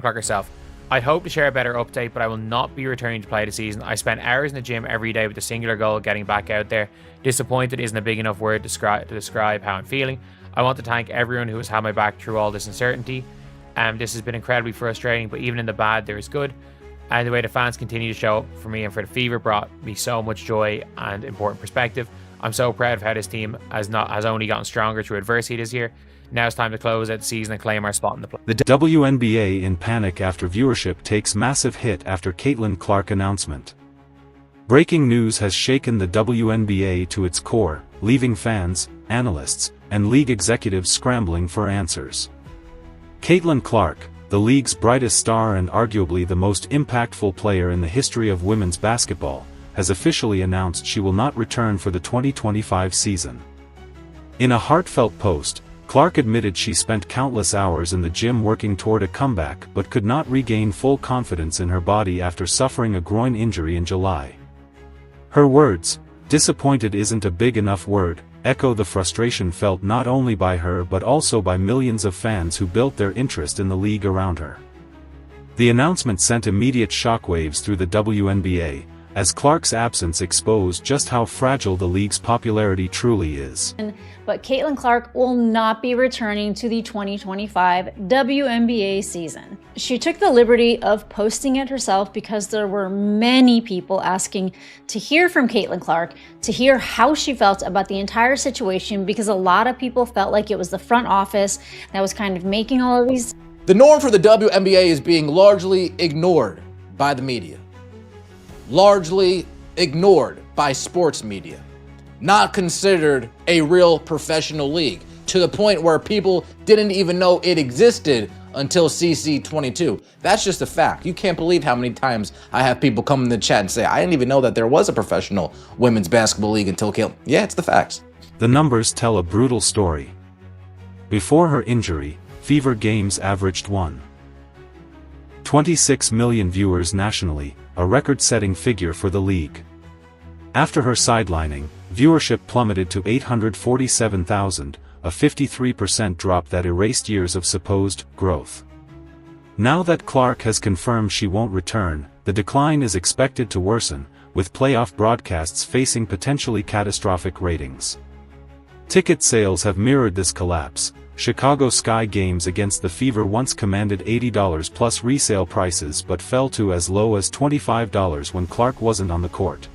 Clark herself. I hope to share a better update, but I will not be returning to play the season. I spent hours in the gym every day with the singular goal of getting back out there. Disappointed isn't a big enough word to describe how I'm feeling. I want to thank everyone who has had my back through all this uncertainty. This has been incredibly frustrating, but even in the bad, there is good. And the way the fans continue to show up for me and for the Fever brought me so much joy and important perspective. I'm so proud of how this team has only gotten stronger through adversity this year. Now it's time to close out the season and claim our spot in the play. The WNBA in panic after viewership takes massive hit after Caitlin Clark announcement. Breaking news has shaken the WNBA to its core, leaving fans, analysts, and league executives scrambling for answers. Caitlin Clark, the league's brightest star and arguably the most impactful player in the history of women's basketball, has officially announced she will not return for the 2025 season. In a heartfelt post, Clark admitted she spent countless hours in the gym working toward a comeback but could not regain full confidence in her body after suffering a groin injury in July. Her words, "Disappointed isn't a big enough word," echo the frustration felt not only by her but also by millions of fans who built their interest in the league around her. The announcement sent immediate shockwaves through the WNBA, as Clark's absence exposed just how fragile the league's popularity truly is. But Caitlin Clark will not be returning to the 2025 WNBA season. She took the liberty of posting it herself because there were many people asking to hear from Caitlin Clark, to hear how she felt about the entire situation, because a lot of people felt like it was the front office that was kind of making all of these. The norm for the WNBA is being largely ignored by the media. Largely ignored by sports media. Not considered a real professional league, to the point where people didn't even know it existed until CC22. That's just a fact. You can't believe how many times I have people come in the chat and say, I didn't even know that there was a professional women's basketball league until Caitlin. Yeah, it's the facts. The numbers tell a brutal story. Before her injury, Fever games averaged 1.26 million viewers nationally, a record-setting figure for the league. After her sidelining, viewership plummeted to 847,000, a 53% drop that erased years of supposed growth. Now that Clark has confirmed she won't return, the decline is expected to worsen, with playoff broadcasts facing potentially catastrophic ratings. Ticket sales have mirrored this collapse. Chicago Sky games against the Fever once commanded $80 plus resale prices but fell to as low as $25 when Clark wasn't on the court.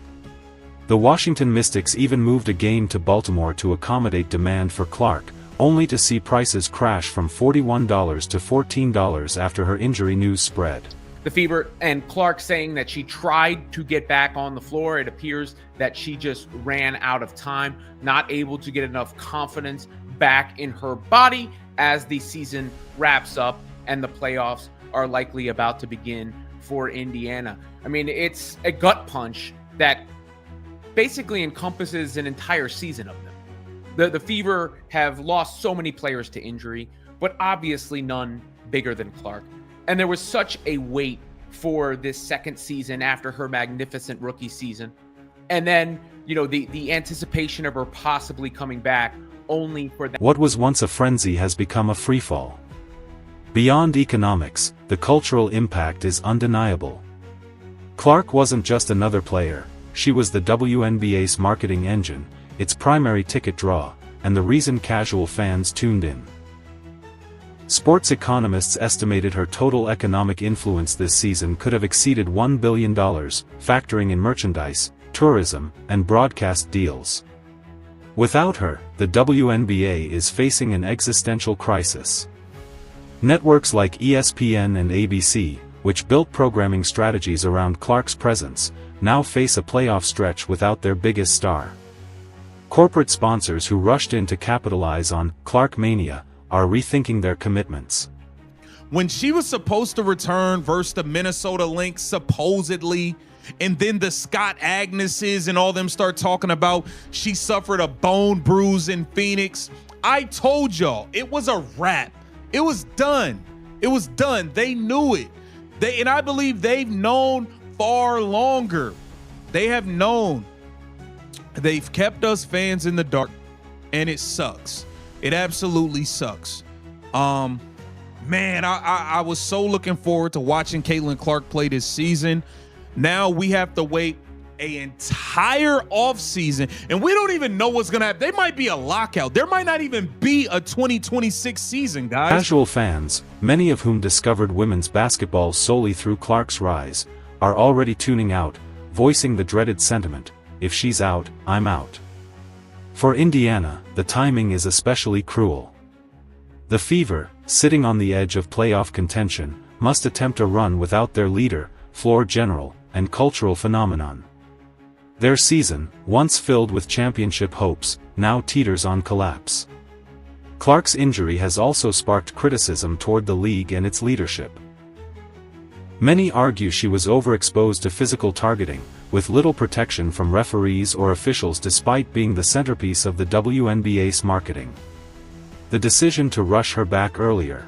The Washington Mystics even moved a game to Baltimore to accommodate demand for Clark, only to see prices crash from $41 to $14 after her injury news spread. The Fever and Clark saying that she tried to get back on the floor. It appears that she just ran out of time, not able to get enough confidence back in her body as the season wraps up and the playoffs are likely about to begin for Indiana. I mean, it's a gut punch that basically encompasses an entire season of them. The Fever have lost so many players to injury, but obviously none bigger than Clark. And there was such a wait for this second season after her magnificent rookie season. And then, the anticipation of her possibly coming back only for that. What was once a frenzy has become a freefall. Beyond economics, the cultural impact is undeniable. Clark wasn't just another player, she was the WNBA's marketing engine, its primary ticket draw, and the reason casual fans tuned in. Sports economists estimated her total economic influence this season could have exceeded $1 billion, factoring in merchandise, tourism, and broadcast deals. Without her, the WNBA is facing an existential crisis. Networks like ESPN and ABC, which built programming strategies around Clark's presence, now face a playoff stretch without their biggest star. Corporate sponsors who rushed in to capitalize on Clark Mania are rethinking their commitments. When she was supposed to return versus the Minnesota Lynx, supposedly, and then the Scott Agneses and all them start talking about she suffered a bone bruise in Phoenix, I told y'all it was a wrap. It was done. It was done. They knew it. And I believe they've known far longer. They have known. They've kept us fans in the dark, and it sucks. It absolutely sucks. Man, I was so looking forward to watching Caitlin Clark play this season. Now we have to wait an entire offseason, and we don't even know what's going to happen. There might be a lockout. There might not even be a 2026 season, guys. Casual fans, many of whom discovered women's basketball solely through Clark's rise, are already tuning out, voicing the dreaded sentiment, if she's out, I'm out. For Indiana, the timing is especially cruel. The Fever, sitting on the edge of playoff contention, must attempt a run without their leader, floor general, and cultural phenomenon. Their season, once filled with championship hopes, now teeters on collapse. Clark's injury has also sparked criticism toward the league and its leadership. Many argue she was overexposed to physical targeting, with little protection from referees or officials despite being the centerpiece of the WNBA's marketing. The decision to rush her back earlier,